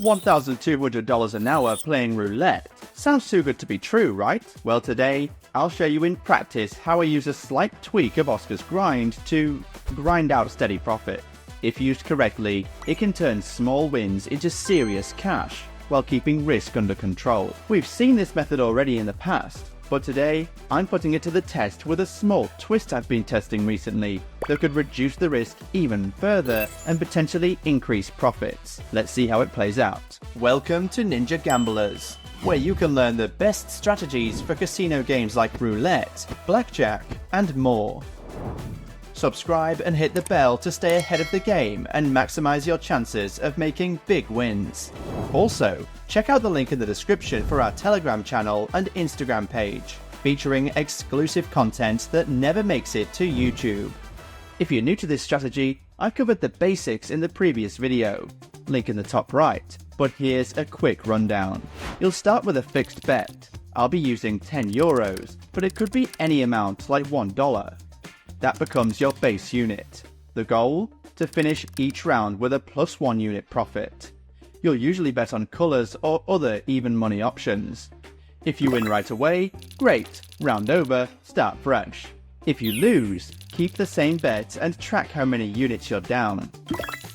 $1,200 an hour playing roulette. Sounds too good to be true, right? Well, today, I'll show you in practice how I use a slight tweak of Oscar's grind to grind out steady profit. If used correctly, it can turn small wins into serious cash while keeping risk under control. We've seen this method already in the past, but today, I'm putting it to the test with a small twist I've been testing recently that could reduce the risk even further and potentially increase profits. Let's see how it plays out. Welcome to Ninja Gamblers, where you can learn the best strategies for casino games like roulette, blackjack, and more. Subscribe and hit the bell to stay ahead of the game and maximize your chances of making big wins. Also, check out the link in the description for our Telegram channel and Instagram page, featuring exclusive content that never makes it to YouTube. If you're new to this strategy, I covered the basics in the previous video, link in the top right, but here's a quick rundown. You'll start with a fixed bet. I'll be using €10, but it could be any amount like $1. That becomes your base unit. The goal? To finish each round with a +1 unit profit. You'll usually bet on colours or other even money options. If you win right away, great, round over, start fresh. If you lose, keep the same bet and track how many units you're down.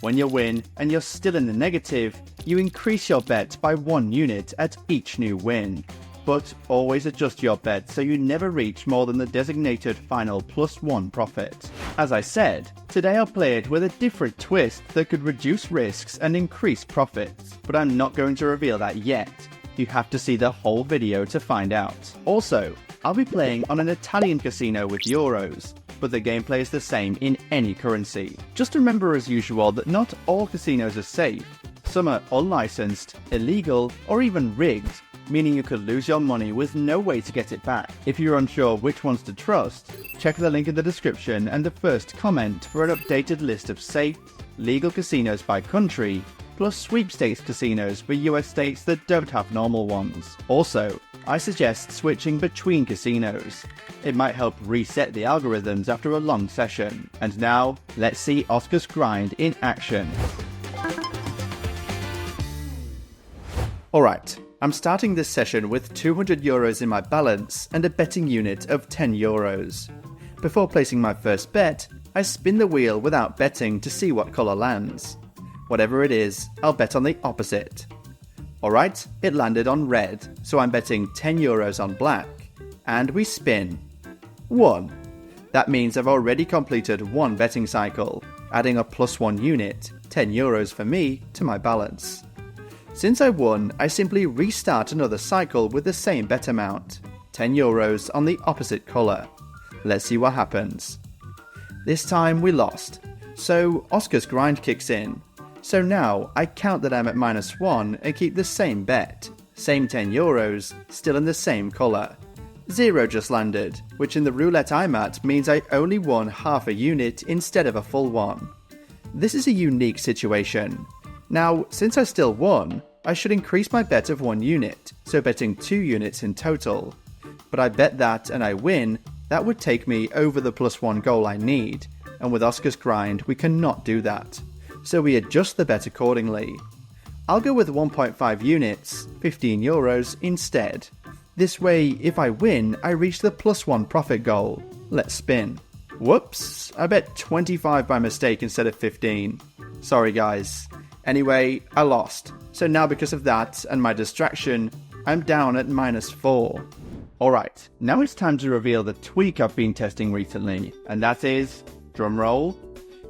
When you win and you're still in the negative, you increase your bet by 1 unit at each new win. But always adjust your bet so you never reach more than the designated final +1 profit. As I said, today I'll play it with a different twist that could reduce risks and increase profits, but I'm not going to reveal that yet. You have to see the whole video to find out. Also, I'll be playing on an Italian casino with euros, but the gameplay is the same in any currency. Just remember as usual that not all casinos are safe. Some are unlicensed, illegal, or even rigged, meaning you could lose your money with no way to get it back. If you're unsure which ones to trust, check the link in the description and the first comment for an updated list of safe, legal casinos by country, plus sweepstakes casinos for US states that don't have normal ones. Also, I suggest switching between casinos. It might help reset the algorithms after a long session. And now, let's see Oscar's grind in action. Alright. I'm starting this session with €200 in my balance and a betting unit of €10. Before placing my first bet, I spin the wheel without betting to see what colour lands. Whatever it is, I'll bet on the opposite. Alright, it landed on red, so I'm betting €10 on black. And we spin. 1. That means I've already completed 1 betting cycle, adding a +1 unit, €10 for me, to my balance. Since I won, I simply restart another cycle with the same bet amount, €10 on the opposite colour. Let's see what happens. This time we lost, so Oscar's grind kicks in. So now I count that I'm at -1 and keep the same bet, same €10, still in the same colour. 0 just landed, which in the roulette I'm at means I only won half a unit instead of a full one. This is a unique situation. Now, since I still won, I should increase my bet of 1 unit, so betting 2 units in total. But I bet that and I win, that would take me over the +1 goal I need, and with Oscar's grind we cannot do that. So we adjust the bet accordingly. I'll go with 1.5 units, €15 instead. This way, if I win, I reach the +1 profit goal. Let's spin. Whoops, I bet 25 by mistake instead of 15. Sorry guys. Anyway, I lost. So now because of that and my distraction, I'm down at -4. Alright, now it's time to reveal the tweak I've been testing recently, and that is, drumroll,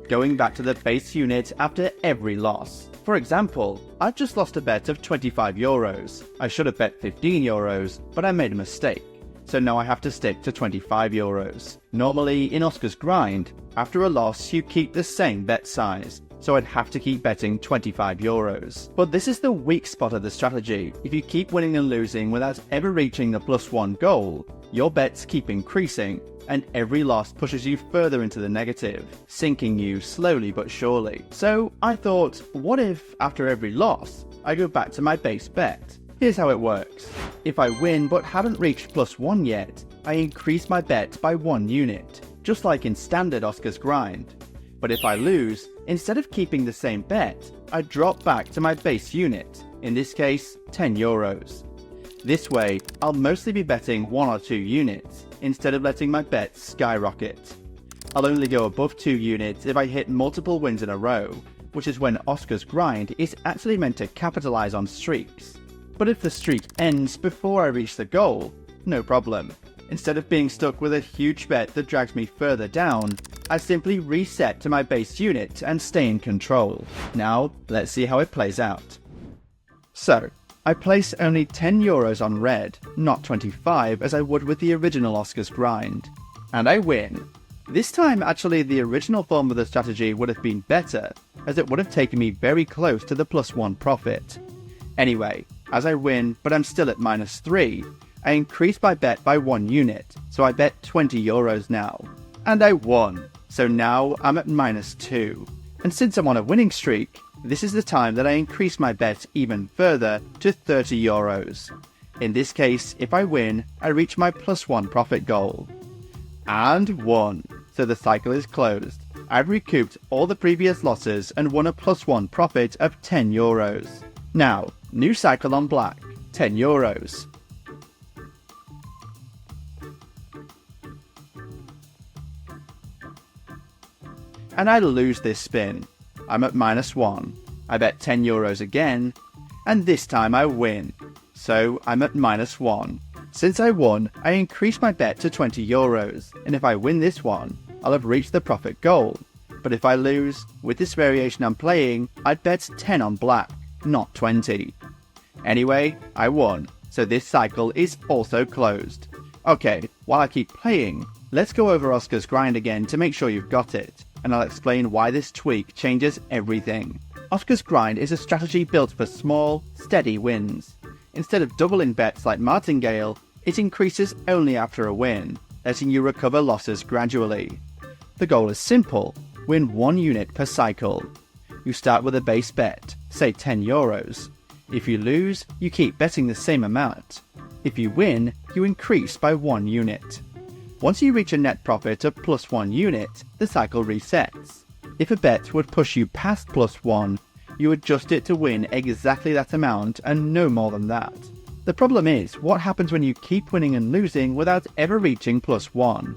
going back to the base unit after every loss. For example, I've just lost a bet of €25. I should have bet €15, but I made a mistake. So now I have to stick to €25. Normally, in Oscar's grind, after a loss you keep the same bet size, so I'd have to keep betting €25. But this is the weak spot of the strategy. If you keep winning and losing without ever reaching the +1 goal, your bets keep increasing, and every loss pushes you further into the negative, sinking you slowly but surely. So I thought, what if, after every loss, I go back to my base bet? Here's how it works. If I win but haven't reached +1 yet, I increase my bet by 1 unit, just like in standard Oscar's grind. But if I lose, Instead of keeping the same bet, I drop back to my base unit, in this case 10 euros. This way, I'll mostly be betting 1 or 2 units, instead of letting my bets skyrocket. I'll only go above 2 units if I hit multiple wins in a row, which is when Oscar's grind is actually meant to capitalize on streaks. But if the streak ends before I reach the goal, no problem. Instead of being stuck with a huge bet that drags me further down, I simply reset to my base unit and stay in control. Now, let's see how it plays out. So, I place only 10 euros on red, not 25 as I would with the original Oscar's grind. And I win. This time actually the original form of the strategy would have been better, as it would have taken me very close to the +1 profit. Anyway, as I win but I'm still at -3, I increase my bet by 1 unit, so I bet 20 euros now. And I won, so now I'm at -2. And since I'm on a winning streak, this is the time that I increase my bet even further to 30 euros. In this case, if I win, I reach my +1 profit goal. And won, so the cycle is closed. I've recouped all the previous losses and won a +1 profit of 10 euros. Now, new cycle on black, 10 euros. And I lose this spin. I'm at -1. I bet 10 euros again, and this time I win. So I'm at -1. Since I won, I increase my bet to 20 euros, and if I win this one, I'll have reached the profit goal. But if I lose, with this variation I'm playing, I'd bet 10 on black, not 20. Anyway, I won, so this cycle is also closed. Okay, while I keep playing, let's go over Oscar's grind again to make sure you've got it, and I'll explain why this tweak changes everything. Oscar's grind is a strategy built for small, steady wins. Instead of doubling bets like Martingale, it increases only after a win, letting you recover losses gradually. The goal is simple: win 1 unit per cycle. You start with a base bet, say 10 euros. If you lose, you keep betting the same amount. If you win, you increase by 1 unit. Once you reach a net profit of +1 unit, the cycle resets. If a bet would push you past +1, you adjust it to win exactly that amount and no more than that. The problem is, what happens when you keep winning and losing without ever reaching +1?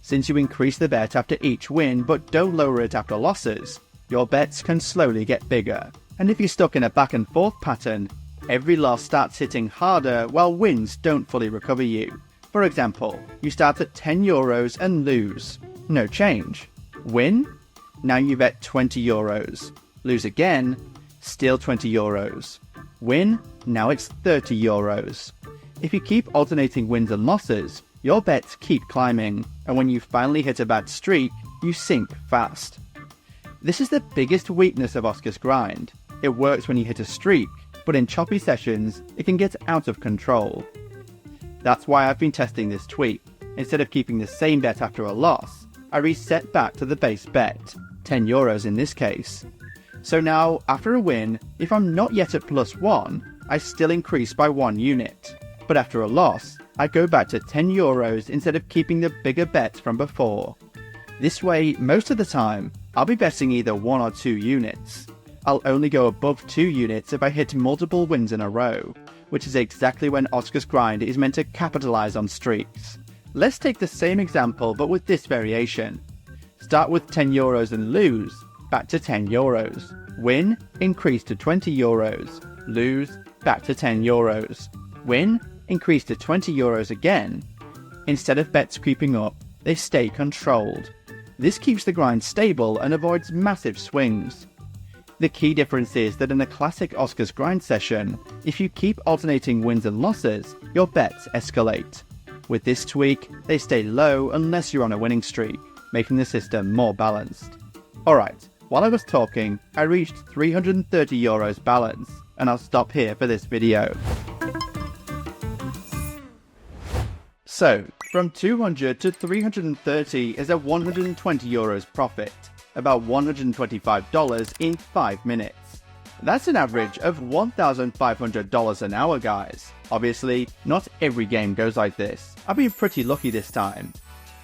Since you increase the bet after each win but don't lower it after losses, your bets can slowly get bigger. And if you're stuck in a back and forth pattern, every loss starts hitting harder while wins don't fully recover you. For example, you start at 10 euros and lose. No change. Win? Now you bet 20 euros. Lose again? Still 20 euros. Win? Now it's 30 euros. If you keep alternating wins and losses, your bets keep climbing, and when you finally hit a bad streak, you sink fast. This is the biggest weakness of Oscar's grind. It works when you hit a streak, but in choppy sessions, it can get out of control. That's why I've been testing this tweak. Instead of keeping the same bet after a loss, I reset back to the base bet, 10 euros in this case. So now, after a win, if I'm not yet at +1, I still increase by 1 unit. But after a loss, I go back to 10 euros instead of keeping the bigger bet from before. This way, most of the time, I'll be betting either 1 or 2 units. I'll only go above 2 units if I hit multiple wins in a row, which is exactly when Oscar's grind is meant to capitalize on streaks. Let's take the same example but with this variation. Start with 10 euros and lose, back to 10 euros. Win, increase to 20 euros. Lose, back to 10 euros. Win, increase to 20 euros again. Instead of bets creeping up, they stay controlled. This keeps the grind stable and avoids massive swings. The key difference is that in a classic Oscar's grind session, if you keep alternating wins and losses, your bets escalate. With this tweak, they stay low unless you're on a winning streak, making the system more balanced. Alright, while I was talking, I reached 330 euros balance, and I'll stop here for this video. So, from 200 to 330 is a 120 euros profit, about $125 in 5 minutes. That's an average of $1,500 an hour, guys. Obviously, not every game goes like this. I've been pretty lucky this time.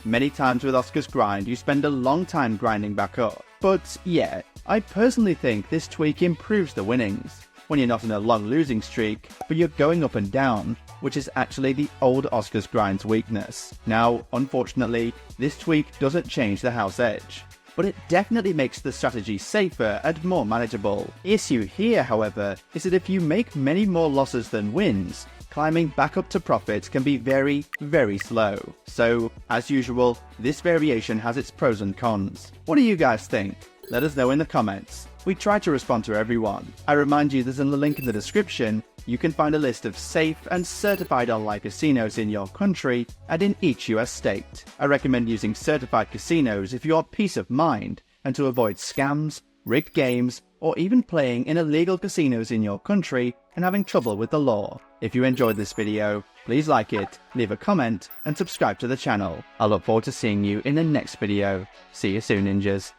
Many times with Oscar's grind, you spend a long time grinding back up. But yeah, I personally think this tweak improves the winnings when you're not in a long losing streak, but you're going up and down, which is actually the old Oscars grind's weakness. Now, unfortunately, this tweak doesn't change the house edge, but it definitely makes the strategy safer and more manageable. The issue here, however, is that if you make many more losses than wins, climbing back up to profit can be very, very slow. So, as usual, this variation has its pros and cons. What do you guys think? Let us know in the comments. We try to respond to everyone. I remind you that in the link in the description, you can find a list of safe and certified online casinos in your country and in each US state. I recommend using certified casinos if you want peace of mind and to avoid scams, rigged games, or even playing in illegal casinos in your country and having trouble with the law. If you enjoyed this video, please like it, leave a comment, and subscribe to the channel. I look forward to seeing you in the next video. See you soon, ninjas.